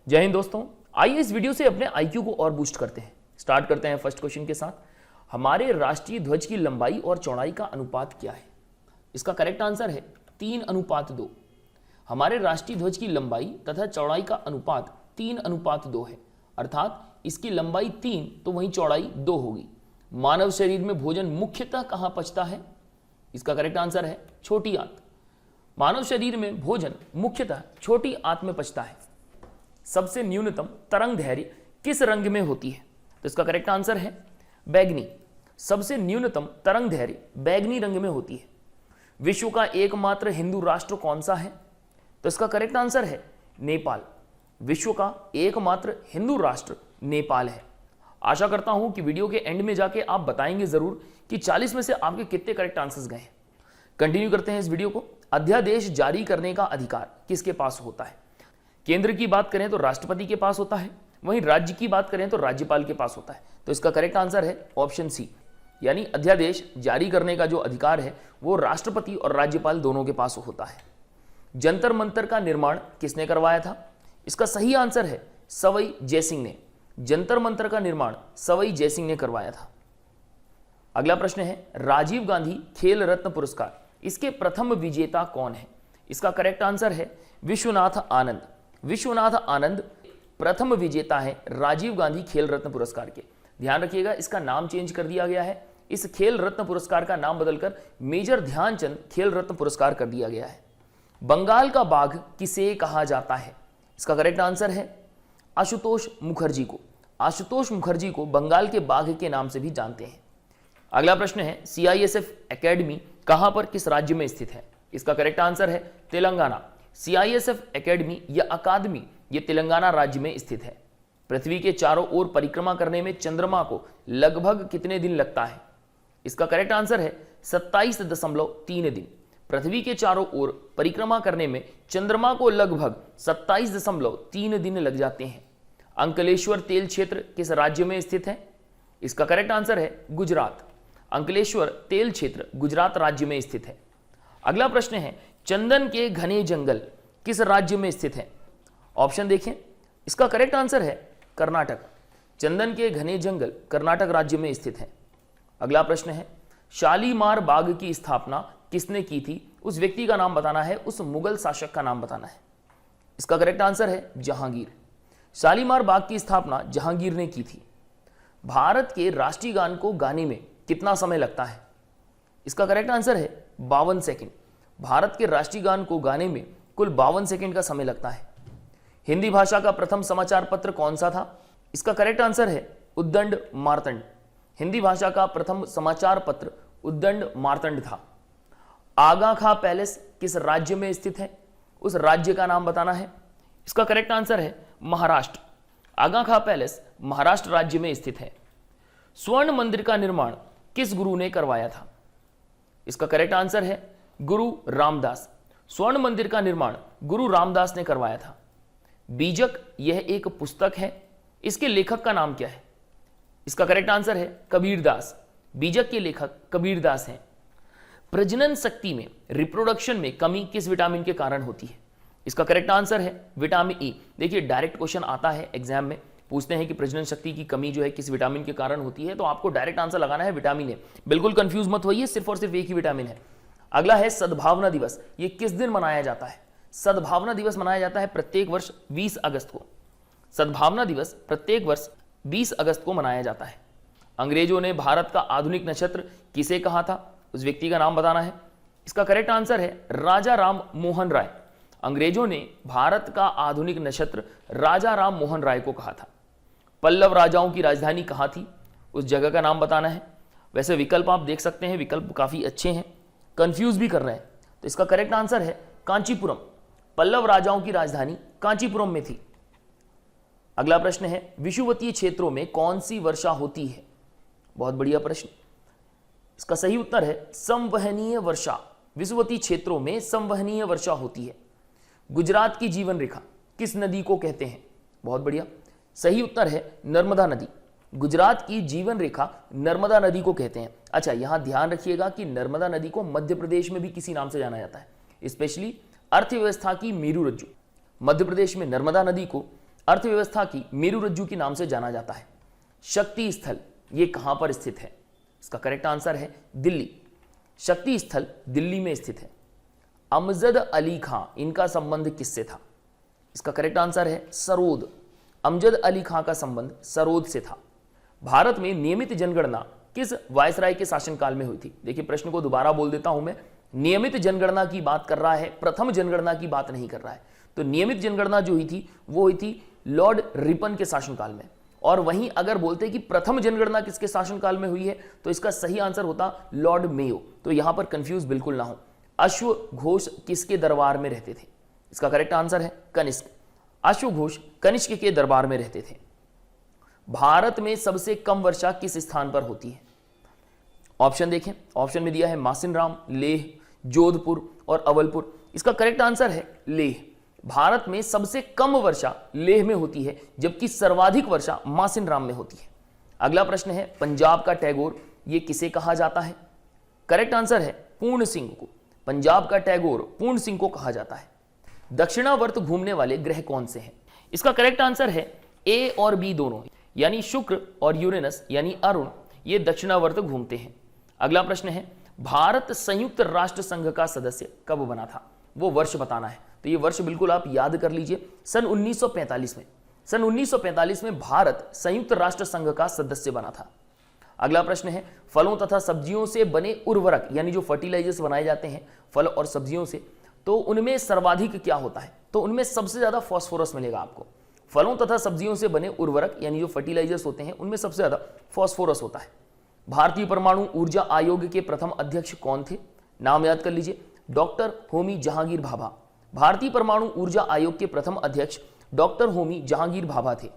जय हिंद दोस्तों, आइए इस वीडियो से अपने आईक्यू को और बूस्ट करते हैं। स्टार्ट करते हैं फर्स्ट क्वेश्चन के साथ। हमारे राष्ट्रीय ध्वज की लंबाई और चौड़ाई का अनुपात क्या है? इसका करेक्ट आंसर है 3:2। हमारे राष्ट्रीय ध्वज की लंबाई तथा चौड़ाई का अनुपात 3:2 है, अर्थात इसकी लंबाई 3 तो वहीं चौड़ाई 2 होगी। मानव शरीर में भोजन मुख्यतः कहां पचता है? इसका करेक्ट आंसर है छोटी आंत। मानव शरीर में भोजन मुख्यतः छोटी आंत में पचता है। सबसे न्यूनतम तरंग दैर्घ्य किस रंग में होती है? तो इसका करेक्ट आंसर है बैगनी। सबसे न्यूनतम तरंग दैर्घ्य बैगनी रंग में होती है। विश्व का एकमात्र हिंदू राष्ट्र कौन सा है? तो इसका करेक्ट आंसर है नेपाल। विश्व का एकमात्र हिंदू राष्ट्र नेपाल है। आशा करता हूं कि वीडियो के एंड में जाके आप बताएंगे जरूर कि 40 में से आपके कितने करेक्ट आंसर्स गए हैं। कंटिन्यू करते हैं इस वीडियो को। अध्यादेश जारी करने का अधिकार किसके पास होता है? केंद्र की बात करें तो राष्ट्रपति के पास होता है, वहीं राज्य की बात करें तो राज्यपाल के पास होता है। तो इसका करेक्ट आंसर है ऑप्शन सी, यानी अध्यादेश जारी करने का जो अधिकार है वो राष्ट्रपति और राज्यपाल दोनों के पास होता है। जंतर मंतर का निर्माण किसने करवाया था? इसका सही आंसर है सवाई जयसिंह ने। जंतर मंतर का निर्माण सवाई जयसिंह ने करवाया था। अगला प्रश्न है राजीव गांधी खेल रत्न पुरस्कार, इसके प्रथम विजेता कौन है? इसका करेक्ट आंसर है विश्वनाथ आनंद। विश्वनाथ आनंद प्रथम विजेता है राजीव गांधी खेल रत्न पुरस्कार के। ध्यान रखिएगा, इसका नाम चेंज कर दिया गया है। इस खेल रत्न पुरस्कार का नाम बदलकर मेजर ध्यानचंद खेल रत्न पुरस्कार कर दिया गया है। बंगाल का बाघ किसे कहा जाता है? इसका करेक्ट आंसर है आशुतोष मुखर्जी को। आशुतोष मुखर्जी को बंगाल के बाघ के नाम से भी जानते हैं। अगला प्रश्न है सीआईएसएफ एकेडमी कहां पर किस राज्य में स्थित है? इसका करेक्ट आंसर है तेलंगाना। सीआईएसएफ एकेडमी या अकादमी ये तेलंगाना राज्य में स्थित है। पृथ्वी के चारों ओर परिक्रमा करने में चंद्रमा को लगभग कितने दिन लगता है? इसका करेक्ट आंसर है 27.3 दिन। पृथ्वी के चारों ओर परिक्रमा करने में चंद्रमा को लगभग 27.3 दिन लग जाते हैं। अंकलेश्वर तेल क्षेत्र किस राज्य में स्थित है? इसका करेक्ट आंसर है गुजरात। अंकलेश्वर तेल क्षेत्र गुजरात राज्य में स्थित है। अगला प्रश्न है चंदन के घने जंगल किस राज्य में स्थित है? ऑप्शन देखें, इसका करेक्ट आंसर है कर्नाटक। चंदन के घने जंगल कर्नाटक राज्य में स्थित है। अगला प्रश्न है शालीमार बाग की स्थापना किसने की थी? उस व्यक्ति का नाम बताना है, उस मुगल शासक का नाम बताना है। इसका करेक्ट आंसर है जहांगीर। शालीमार बाग की स्थापना जहांगीर ने की थी। भारत के राष्ट्रीय गान को गाने में कितना समय लगता है? इसका करेक्ट आंसर है 52 सेकंड। भारत के राष्ट्रीय गान को गाने में कुल 52 सेकंड का समय लगता है। हिंदी भाषा का प्रथम समाचार पत्र कौन सा था? इसका करेक्ट आंसर है उद्दंड मार्तंड। हिंदी भाषा का प्रथम समाचार पत्र उद्दंड मार्तंड था। आगा खां पैलेस किस राज्य में स्थित है? उस राज्य का नाम बताना है। इसका करेक्ट आंसर है महाराष्ट्र। आगा खां पैलेस महाराष्ट्र राज्य में स्थित है। स्वर्ण मंदिर का निर्माण किस गुरु ने करवाया था? इसका करेक्ट आंसर है गुरु रामदास। स्वर्ण मंदिर का निर्माण गुरु रामदास ने करवाया था। बीजक यह एक पुस्तक है, इसके लेखक का नाम क्या है? इसका करेक्ट आंसर है कबीरदास। बीजक के लेखक कबीरदास हैं। प्रजनन शक्ति में, रिप्रोडक्शन में कमी किस विटामिन के कारण होती है? इसका करेक्ट आंसर है विटामिन ई। देखिए डायरेक्ट क्वेश्चन आता है एग्जाम में, पूछते हैं कि प्रजनन शक्ति की कमी जो है किस विटामिन के कारण होती है, तो आपको डायरेक्ट आंसर लगाना है विटामिन ए। बिल्कुल कंफ्यूज मत होइए, सिर्फ और सिर्फ एक ही विटामिन है। अगला है सद्भावना दिवस, ये किस दिन मनाया जाता है? सद्भावना दिवस मनाया जाता है प्रत्येक वर्ष 20 अगस्त को। सद्भावना दिवस प्रत्येक वर्ष 20 अगस्त को मनाया जाता है। अंग्रेजों ने भारत का आधुनिक नक्षत्र किसे कहा था? उस व्यक्ति का नाम बताना है। इसका करेक्ट आंसर है राजा राम मोहन राय। अंग्रेजों ने भारत का आधुनिक नक्षत्र राजा राम मोहन राय को कहा था। पल्लव राजाओं की राजधानी कहां थी? उस जगह का नाम बताना है। वैसे विकल्प आप देख सकते हैं, विकल्प काफी अच्छे हैं, कंफ्यूज भी कर रहे हैं। तो इसका करेक्ट आंसर है कांचीपुरम। पल्लव राजाओं की राजधानी कांचीपुरम में थी। अगला प्रश्न है विषुवतीय क्षेत्रों में कौन सी वर्षा होती है? बहुत बढ़िया प्रश्न। इसका सही उत्तर है संवहनीय वर्षा। विषुवतीय क्षेत्रों में संवहनीय वर्षा होती है। गुजरात की जीवन रेखा किस नदी को कहते हैं? बहुत बढ़िया, सही उत्तर है नर्मदा नदी। गुजरात की जीवन रेखा नर्मदा नदी को कहते हैं। अच्छा, यहां ध्यान रखिएगा कि नर्मदा नदी को मध्य प्रदेश में भी किसी नाम से जाना जाता है, स्पेशली अर्थव्यवस्था की मेरू रज्जु। मध्य प्रदेश में नर्मदा नदी को अर्थव्यवस्था की मेरुरज्जु के नाम से जाना जाता है? शक्ति स्थल ये कहां पर स्थित है? इसका करेक्ट आंसर है दिल्ली। शक्ति स्थल दिल्ली में स्थित है। अमजद अली खां, इनका संबंध किससे था? इसका करेक्ट आंसर है सरोद। अमजद अली खां का संबंध सरोद से था। भारत में नियमित जनगणना किस वायसराय के शासनकाल में हुई थी? देखिए प्रश्न को दोबारा बोल देता हूं मैं, नियमित जनगणना की बात कर रहा है, प्रथम जनगणना की बात नहीं कर रहा है। तो नियमित जनगणना जो हुई थी वो हुई थी लॉर्ड रिपन के शासनकाल में, और वहीं अगर बोलते कि प्रथम जनगणना किसके शासनकाल में हुई है तो इसका सही आंसर होता लॉर्ड मेयो। तो यहां पर कंफ्यूज बिल्कुल ना हो। अश्व घोष किसके दरबार में रहते थे? इसका करेक्ट आंसर है कनिष्क। अश्व घोष कनिष्क के दरबार में रहते थे। भारत में सबसे कम वर्षा किस स्थान पर होती है? ऑप्शन देखें, ऑप्शन में दिया है मासिनराम, लेह, जोधपुर और अवलपुर। इसका करेक्ट आंसर है लेह। भारत में सबसे कम वर्षा लेह में होती है, जबकि सर्वाधिक वर्षा मासिनराम में होती है। अगला प्रश्न है पंजाब का टैगोर ये किसे कहा जाता है? करेक्ट आंसर है पूर्ण सिंह को। पंजाब का टैगोर पूर्ण सिंह को कहा जाता है। दक्षिणावर्त घूमने वाले ग्रह कौन से हैं? इसका करेक्ट आंसर है ए और बी दोनों, यानी शुक्र और यूरेनस यानी अरुण, ये दक्षिणावर्त घूमते हैं। अगला प्रश्न है भारत संयुक्त राष्ट्र संघ का सदस्य कब बना था? वो वर्ष बताना है। तो ये वर्ष बिल्कुल आप याद कर लीजिए, सन 1945 में। सन 1945 में भारत संयुक्त राष्ट्र संघ का सदस्य बना था। अगला प्रश्न है फलों तथा सब्जियों से बने उर्वरक यानी जो फर्टिलाइजर्स बनाए जाते हैं फल और सब्जियों से, तो उनमें सर्वाधिक क्या होता है? तो उनमें सबसे ज्यादा फास्फोरस मिलेगा आपको। फलों तथा सब्जियों से बने उर्वरक यानी जो फर्टिलाइजर्स होते हैं उनमें सबसे ज्यादा फास्फोरस होता है। भारतीय परमाणु ऊर्जा आयोग के प्रथम अध्यक्ष कौन थे? नाम याद कर लीजिए, डॉक्टर होमी जहांगीर भाभा। भारतीय परमाणु ऊर्जा आयोग के प्रथम अध्यक्ष डॉक्टर होमी जहांगीर भाभा थे।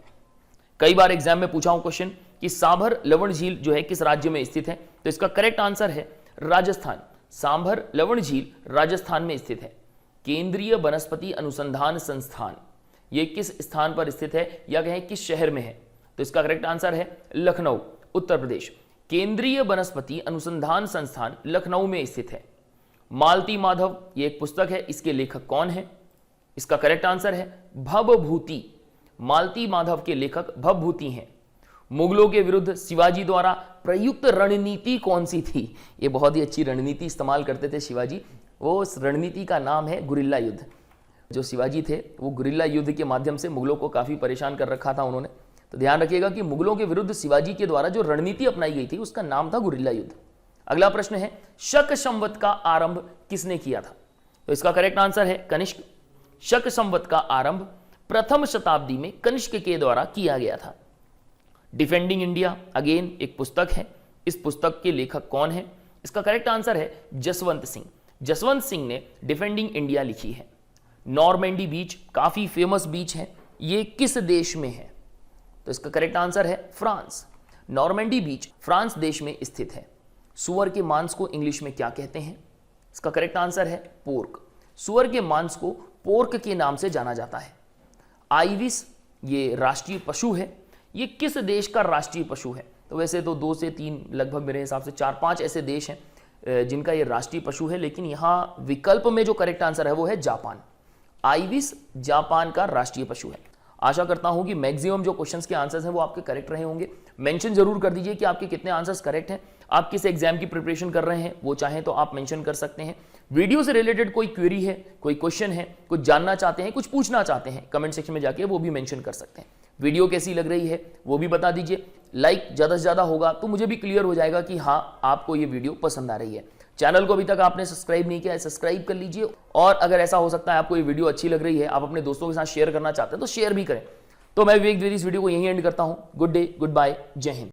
कई बार एग्जाम में पूछा हूं क्वेश्चन कि सांभर लवण झील जो है किस राज्य में स्थित है? तो इसका करेक्ट आंसर है राजस्थान। सांभर लवण झील राजस्थान में स्थित है। केंद्रीय वनस्पति अनुसंधान संस्थान ये किस स्थान पर स्थित है या कहें किस शहर में है? तो इसका करेक्ट आंसर है लखनऊ, उत्तर प्रदेश। केंद्रीय वनस्पति अनुसंधान संस्थान लखनऊ में स्थित है। मालती माधव ये एक पुस्तक है, इसके लेखक कौन है? इसका करेक्ट आंसर है भवभूति। मालती माधव के लेखक भवभूति हैं। मुगलों के विरुद्ध शिवाजी द्वारा प्रयुक्त रणनीति कौन सी थी? ये बहुत ही अच्छी रणनीति इस्तेमाल करते थे शिवाजी। वो उस रणनीति का नाम है गुरिल्ला युद्ध। जो शिवाजी थे वो गुरिल्ला युद्ध के माध्यम से मुगलों को काफी परेशान कर रखा था उन्होंने। तो ध्यान रखिएगा कि मुगलों के विरुद्ध शिवाजी के द्वारा जो रणनीति अपनाई गई थी उसका नाम था गुरिल्ला युद्ध। अगला प्रश्न है शक संवत का आरंभ किसने किया था? तो इसका करेक्ट आंसर है कनिष्क। शक संवत का आरंभ प्रथम शताब्दी में कनिष्क के द्वारा किया गया था। डिफेंडिंग इंडिया अगेन एक पुस्तक है, इस पुस्तक के लेखक कौन है? इसका करेक्ट आंसर है जसवंत सिंह। जसवंत सिंह ने डिफेंडिंग इंडिया लिखी है। नॉर्मैंडी बीच काफी फेमस बीच है, ये किस देश में है? तो इसका करेक्ट आंसर है फ्रांस। नॉर्मैंडी बीच फ्रांस देश में स्थित है। सुअर के मांस को इंग्लिश में क्या कहते हैं? इसका करेक्ट आंसर है पोर्क। सुअर के मांस को पोर्क के नाम से जाना जाता है। आइविस ये राष्ट्रीय पशु है, ये किस देश का राष्ट्रीय पशु है? तो वैसे तो 2 से 3 लगभग मेरे हिसाब से 4-5 ऐसे देश हैं जिनका ये राष्ट्रीय पशु है, लेकिन यहाँ विकल्प में जो करेक्ट आंसर है वो है जापान। आइविस जापान का राष्ट्रीय पशु है। आशा करता हूं कि मैक्सिमम जो क्वेश्चंस के आंसर्स हैं वो आपके करेक्ट रहे होंगे। मेंशन जरूर कर दीजिए कि आपके कितने आंसर्स करेक्ट हैं। आप किस एग्जाम की प्रिपरेशन कर रहे हैं वो चाहें तो आप मेंशन कर सकते हैं। वीडियो से रिलेटेड कोई क्वेरी है, कोई क्वेश्चन है, कुछ जानना चाहते हैं, कुछ पूछना चाहते हैं, कमेंट सेक्शन में जाके वो भी मेंशन कर सकते हैं। वीडियो कैसी लग रही है वो भी बता दीजिए। लाइक ज्यादा से ज्यादा होगा तो मुझे भी क्लियर हो जाएगा कि हाँ आपको ये वीडियो पसंद आ रही है। चैनल को अभी तक आपने सब्सक्राइब नहीं किया है, सब्सक्राइब कर लीजिए। और अगर ऐसा हो सकता है आपको ये वीडियो अच्छी लग रही है, आप अपने दोस्तों के साथ शेयर करना चाहते हैं तो शेयर भी करें। तो मैं विवेक द्विवेदी इस वीडियो को यहीं एंड करता हूं। गुड डे, गुड बाय, जय हिंद।